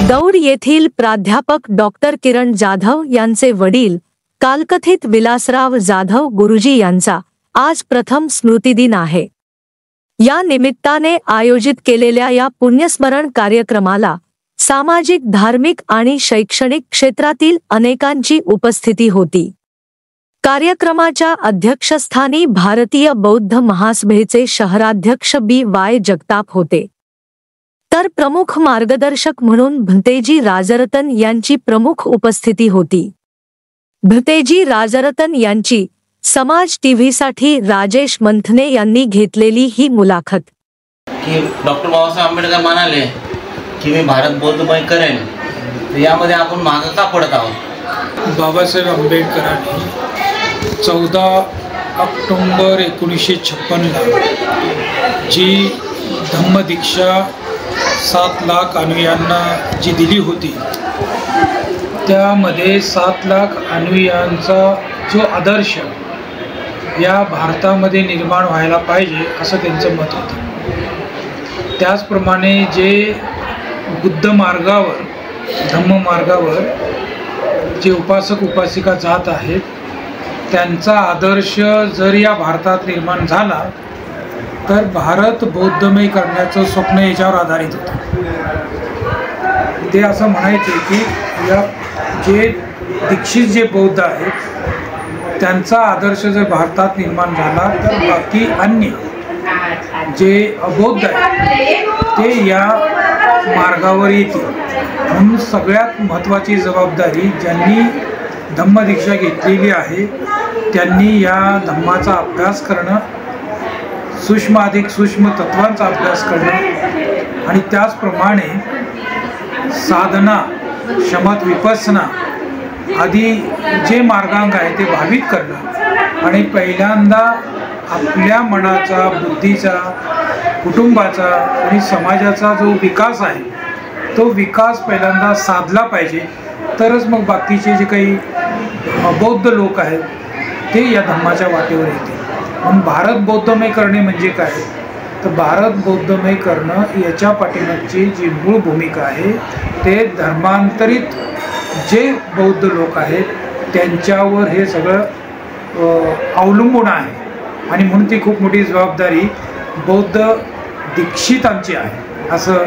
दौंड येथील प्राध्यापक डॉक्टर किरण जाधव यांचे वडील कालकथित विलासराव जाधव गुरुजी यांचा आज प्रथम स्मृतिदिन आहे। या निमित्ताने आयोजित केलेल्या या पुण्यस्मरण कार्यक्रमाला सामाजिक, धार्मिक आणि शैक्षणिक क्षेत्रातील अनेकांची उपस्थिती होती। कार्यक्रमाच्या अध्यक्षस्थानी भारतीय बौद्ध महासभेचे शहराध्यक्ष BY जगताप होते, तर प्रमुख मार्गदर्शक म्हणून भंतेजी राजरतन यांची प्रमुख उपस्थिती होती। भंतेजी राजरतन यांची समाज टीव्हीसाठी राजेश मंथने यांनी घेतलेली ही मुलाखत। की डॉक्टर बाबासाहेब आंबेडकर म्हणाले की मी भारत बौद्धमय करेन, तर यामध्ये आपण मागे का पडत आहोत? बाबासाहेब आंबेडकरांनी 14 ऑक्टोबर 1956ला जी धम्मदीक्षा 7 लाख अनुयायांना जी दिली होती, त्यामध्ये 7 लाख अनुयायांचा जो आदर्श या भारतामध्ये निर्माण व्हायला पाहिजे असं त्यांचं मत होतं। त्याचप्रमाणे जे बुद्ध मार्गावर, धम्म मार्गावर जे उपासक उपासिका जात आहेत, त्यांचा आदर्श जर या भारतात निर्माण झाला तर भारत बौद्धमय करण्याचं स्वप्न याच्यावर आधारित होतं। ते असं म्हणायचे की या जे दीक्षित जे बौद्ध आहेत त्यांचा आदर्श जर भारतात निर्माण झाला तर बाकी अन्य जे अबौद्ध आहेत ते या मार्गावर येतील। म्हणून सगळ्यात महत्त्वाची जबाबदारी ज्यांनी धम्मदीक्षा घेतलेली आहे त्यांनी या धम्माचा अभ्यास करणं, सूक्ष्माधिक सूक्ष्म तत्वांचा अभ्यास करणं आणि त्याचप्रमाणे साधना, शमत, विपස්සना आदी जे मार्गांग आहे ते भावित करणं आणि पहिल्यांदा आपल्या मनाचा, बुद्धीचा, कुटुंबाचा आणि समाजाचा जो विकास आहे तो विकास पहिल्यांदा साधला पाहिजे, तरच मग बाकीचे जे काही बौद्ध लोक आहेत ते या धम्माच्या वाटेवर येतील। म्हणून भारत बौद्धमय करणे म्हणजे काय, तर भारत बौद्धमय करणं याच्या पाठीमागची जी मूळ भूमिका आहे ते धर्मांतरित जे बौद्ध लोक आहेत त्यांच्यावर हे सगळं अवलंबून आहे आणि म्हणून ती खूप मोठी जबाबदारी बौद्ध दीक्षितांची आहे असं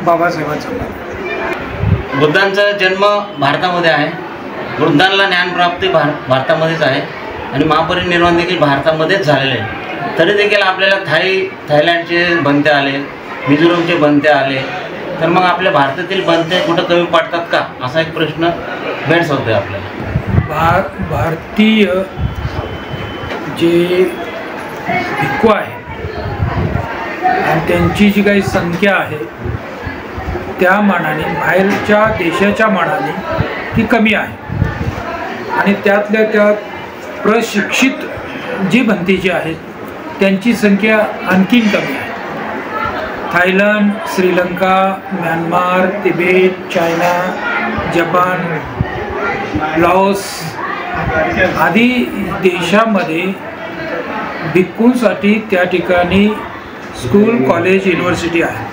बाबासाहेबांचं म्हणणं। बुद्धांचा जन्म भारतामध्ये आहे, वृद्धांना ज्ञानप्राप्ती भारतामध्येच आहे आणि महापरिनिर्वाण देखील भारतामध्येच झालेले आहे। तरी देखील आपल्याला थायलंडचे बनते आले, मिझोरमचे बनते आले, तर मग आपल्या भारतातील बनते कुठं कमी पडतात का, असा एक प्रश्न भेडसावतोय आपल्याला। भारतीय जे भिक्खू आहे आणि त्यांची जी काही संख्या आहे त्या मानाने, बाहेरच्या देशाच्या मानाने ती कमी आहे आणि त्यातल्या त्यात प्रशिक्षित जी भंतेजी आहेत त्यांची संख्या आणखीन कमी आहे। Thailand, Sri Lanka, Myanmar, Tibet, China, Japan, Laos आदी देशामध्ये भिक्खूंसाठी त्या ठिकाणी स्कूल, कॉलेज, युनिव्हर्सिटी आहे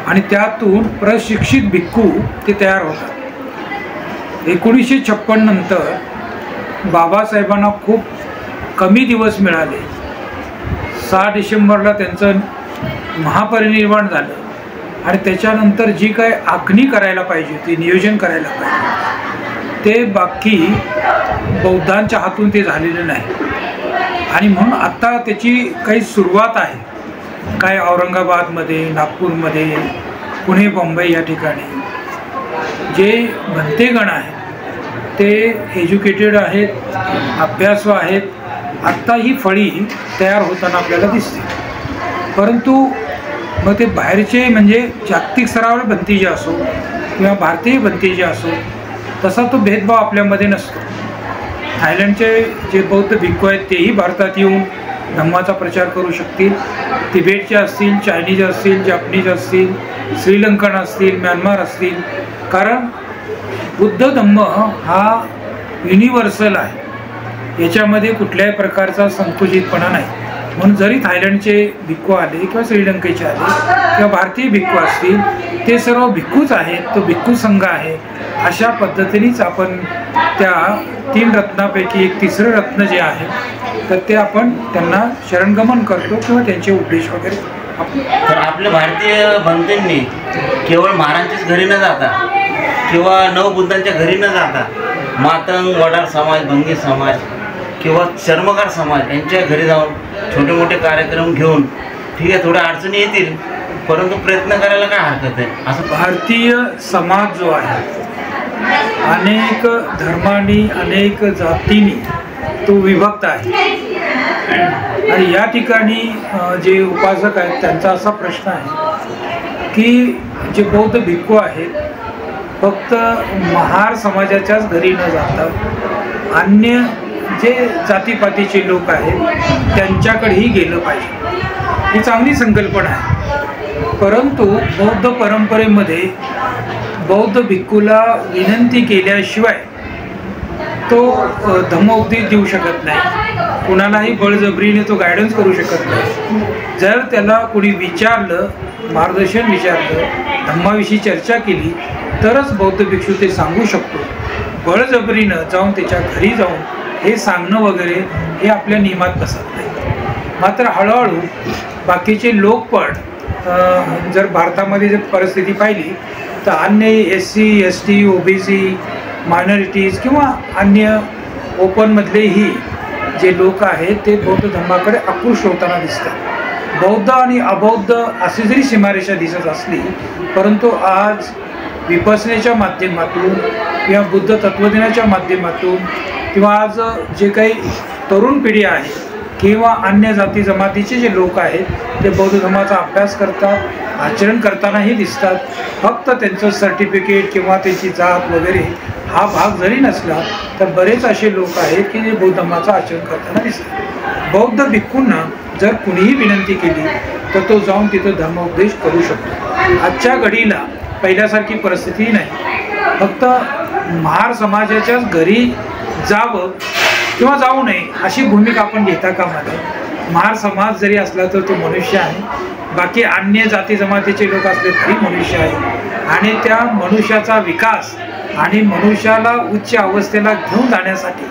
आणि त्यातून प्रशिक्षित भिक्खू ते तयार होतात। 1956 नंतर बाबासाहेबांना खूप कमी दिवस मिळाले। 6 डिसेंबरला त्यांचं महापरिनिर्वाण झालं आणि त्याच्यानंतर जी काय आखणी करायला पाहिजे होती, नियोजन करायला पाहिजे ते बाकी बौद्धांच्या हातून ते झालेलं नाही आणि म्हणून आता त्याची काही सुरुवात आहे। काय औरंगाबादमध्ये, नागपूरमध्ये, पुणे, मुंबई या ठिकाणी जे भंतेगण आहेत ते एज्युकेटेड आहेत, अभ्यासू आहेत, आत्ता ही फळी तयार होताना आपल्याला दिसते। परंतु मग ते बाहेरचे म्हणजे जागतिक स्तरावर भंतेजी असो किंवा भारतीय भंतेजी असो तसा तो भेदभाव आपल्यामध्ये नसतो। थायलंडचे जे बौद्ध भिक्खू आहेत तेही भारतात येऊन धम्माचा प्रचार करू शकतील, तिबेटचे असतील, चायनीज असतील, जपानीज असतील, श्रीलंकन असतील, म्यानमार असतील, कारण बुद्ध धम्म हा युनिव्हर्सल आहे, याच्यामध्ये कुठल्याही प्रकारचा संकुचितपणा नाही। म्हणून जरी थायलंडचे भिक्खू आले किंवा श्रीलंकेचे आले किंवा भारतीय भिक्खू असतील, ते सर्व भिक्खूच आहेत, तो भिक्खू संघ आहे. अशा पद्धतीनेच आपण त्या 3 रत्नापैकी एक तिसरं रत्न जे आहे तर ते आपण त्यांना शरणगमन करतो किंवा त्यांचे उपदेश वगैरे. तर आपल्या भारतीय बंधूंनी केवळ महाराजांच्याच घरी न जाता किंवा नवबुद्धांच्या घरी न जाता मातंग, वडार समाज, भंगी समाज किंवा चर्मकार समाज यांच्या घरी जाऊन छोटे मोठे कार्यक्रम घेऊन, ठीक आहे थोड्या अडचणी येतील परंतु प्रयत्न करायला काय हरकत आहे. असं भारतीय समाज जो आहे अनेक धर्मांनी अनेक जातींनी तो विभक्त आहे. आणि या ठिकाणी जे उपासक आहेत त्यांचा असा प्रश्न आहे की जे बौद्ध भिक्खू आहेत फक्त महार समाजाच्याच घरी न जाता अन्य जे जातीपातीचे लोक आहेत त्यांच्याकडेही गेलं पाहिजे. ही चांगली संकल्पना आहे. परंतु बौद्ध परंपरेमध्ये बौद्ध भिक्खूला विनंती केल्याशिवाय तो धम्मोपदेश देऊ शकत नाही, कुणालाही बळजबरीने तो गायडन्स करू शकत नाही. जर त्याला कोणी विचारलं, मार्गदर्शन विचारलं, धम्माविषयी चर्चा केली तरच बौद्ध भिक्षू ते सांगू शकतो. बळजबरीनं जाऊन त्याच्या घरी जाऊन हे सांगणं वगैरे हे आपल्या नियमात बसत नाही. मात्र हळूहळू बाकीचे लोक पण जर भारतामध्ये जर परिस्थिती पाहिली तर अन्य SC, ST, OBC, मायनॉरिटीज किंवा अन्य ओपनमधलेही जे लोक आहेत ते बौद्ध धर्माकडे आकृष्ट होताना दिसतात. बौद्ध आणि अबौद्ध अशी जरी सीमारेषा दिसत असली परंतु आज विपसनेच्या माध्यमातून किंवा बुद्ध तत्त्वज्ञानाच्या माध्यमातून किंवा आज जे काही तरुण पिढी आहे किंवा अन्य जाती जमातीचे जे लोक आहेत ते बौद्ध धर्माचा अभ्यास करतात, आचरण करतानाही दिसतात. फक्त त्यांचं सर्टिफिकेट किंवा त्यांची जात वगैरे हा भाग जरी नसला तर बरेच असे लोक आहेत की जे बौद्ध धर्माचं आचरण करताना दिसतात. बौद्ध भिक्खूंना जर कुणीही विनंती केली तर तो जाऊन तिथं धर्मोपदेश करू शकतो. आजच्या घडीला पहिल्यासारखी परिस्थिती नाही. फक्त महार समाजाच्याच घरी जावं किंवा जाऊ नये अशी भूमिका आपण घेता कामा नये. महार समाज जरी असला तर तो मनुष्य आहे, बाकी अन्य जाती जमातीचे लोक असले तरी मनुष्य आहे. आणि त्या मनुष्याचा विकास आणि मनुष्याला उच्च अवस्थेला घेऊन जाण्यासाठी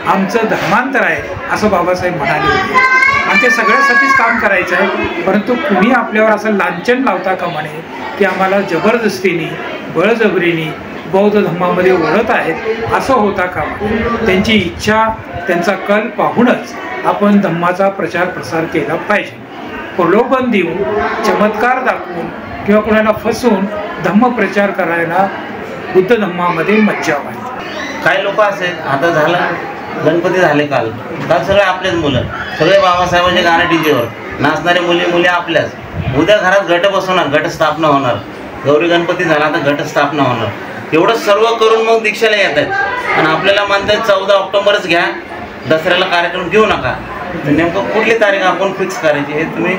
आमचं धर्मांतर आहे असं बाबासाहेब म्हणाले होते. आणि ते सगळ्यासाठीच काम करायचं आहे. परंतु कुणी आपल्यावर असं लांछन लावता कामा नये की आम्हाला जबरदस्तीने बळजबरीने बौद्ध धर्मामध्ये ओढत आहेत असं होता कामा. त्यांची इच्छा, त्यांचा कल पाहूनच आपण धम्माचा प्रचार प्रसार केला पाहिजे. प्रलोभन देऊन, चमत्कार दाखवून किंवा कोणाला फसवून धम्म प्रचार करायला बुद्ध धम्मामध्ये मज्जा आहे. काही लोक असेल, आता झालं गणपती झाले काल सगळे आपलेच मुलं, सगळे बाबासाहेबांचे गाणे डीजेवर नाचणारे मुली आपल्याच. उद्या घरात घट बसवणार, घटस्थापना होणार. गौरी गणपती झाला तर घटस्थापना होणार. एवढं सर्व करून मग दीक्षेला येत आहेत आणि आपल्याला म्हणतात 14 ऑक्टोबरच घ्या, दसऱ्याला कार्यक्रम घेऊ नका. तर नेमकं कुठली तारीख आपण फिक्स करायची हे तुम्ही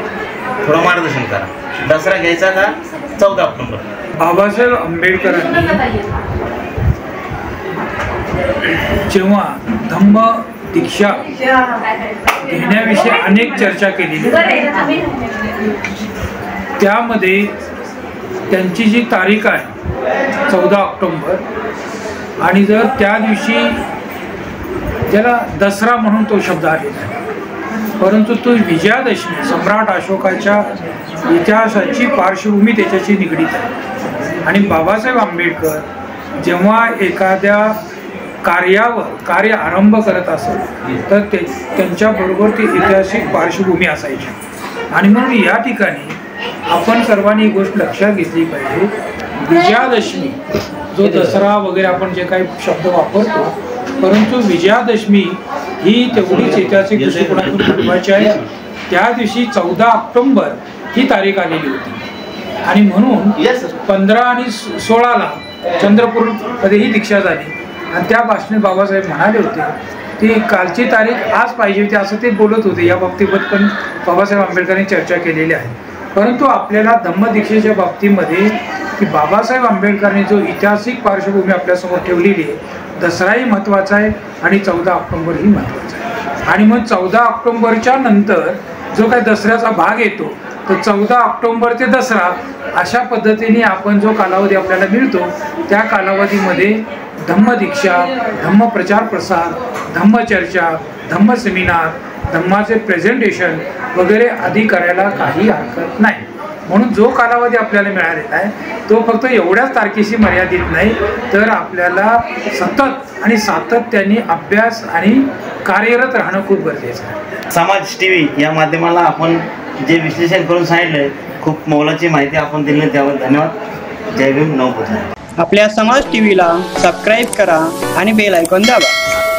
थोडं मार्गदर्शन करा. दसरा घ्यायचा का 14 ऑक्टोबर? बाबासाहेब आंबेडकरांनी जेव्हा धम्म दीक्षा घेण्याविषयी अनेक चर्चा केलेली, त्यामध्ये त्यांची जी तारीख आहे 14 ऑक्टोबर आणि जर त्या दिवशी ज्याला दसरा म्हणून तो शब्द आलेला आहे, परंतु तो विजयादशमी सम्राट अशोकाच्या इतिहासाची पार्श्वभूमी त्याच्याशी निगडीत आहे. आणि बाबासाहेब आंबेडकर जेव्हा एखाद्या कार्य आरंभ करत असत तर त्यांच्याबरोबर ती ऐतिहासिक पार्श्वभूमी असायची. आणि म्हणून या ठिकाणी आपण सर्वांनी ही गोष्ट लक्षात घेतली पाहिजे. विजयादशमी जो दसरा वगैरे आपण जे काही शब्द वापरतो, परंतु विजयादशमी ही तेवढीच ऐतिहासिक दृष्टिकोनातून महत्त्वाची आहे. त्या दिवशी 14 ऑक्टोबर ही तारीख आलेली होती आणि म्हणून 15 आणि 16ला चंद्रपूरमध्येही दीक्षा झाली. आणि त्या भाषणात बाबासाहेब म्हणाले होते ती कालची तारीख आज पाहिजे होती असं ते बोलत होते. या बाबतीत पण बाबासाहेब आंबेडकरांनी चर्चा केलेली आहे. परंतु आपल्याला धम्मदीक्षेच्या बाबतीमध्ये की बाबासाहेब आंबेडकरांनी जो ऐतिहासिक पार्श्वभूमी आपल्यासमोर ठेवलेली आहे, दसराही महत्त्वाचा आहे आणि 14 ऑक्टोबरही महत्त्वाचा आहे. आणि मग 14 ऑक्टोबरच्या नंतर जो काही दसऱ्याचा भाग येतो तर 14 ऑक्टोंबर ते दसरा अशा पद्धतीने आपण जो कालावधी आपल्याला मिळतो त्या कालावधीमध्ये धम्मदीक्षा, धम्मप्रचार प्रसार, धम्मचर्चा, धम्म सेमिनार, धम्माचे प्रेझेंटेशन वगैरे आदी करायला काही हरकत नाही. म्हणून जो कालावधी आपल्याला मिळालेला आहे तो फक्त एवढ्याच तारखेशी मर्यादित नाही, तर आपल्याला सतत आणि सातत्याने अभ्यास आणि कार्यरत राहणं खूप गरजेचं आहे. समाज टीव्ही या माध्यमाला आपण जे विश्लेषण करून सांगितले, खूप मोलाची माहिती आपण दिली, त्यावर धन्यवाद. जय भीम, नवपुत्र. आपल्या समाज टीव्हीला सबस्क्राईब करा आणि बेल आयकॉन दाबा.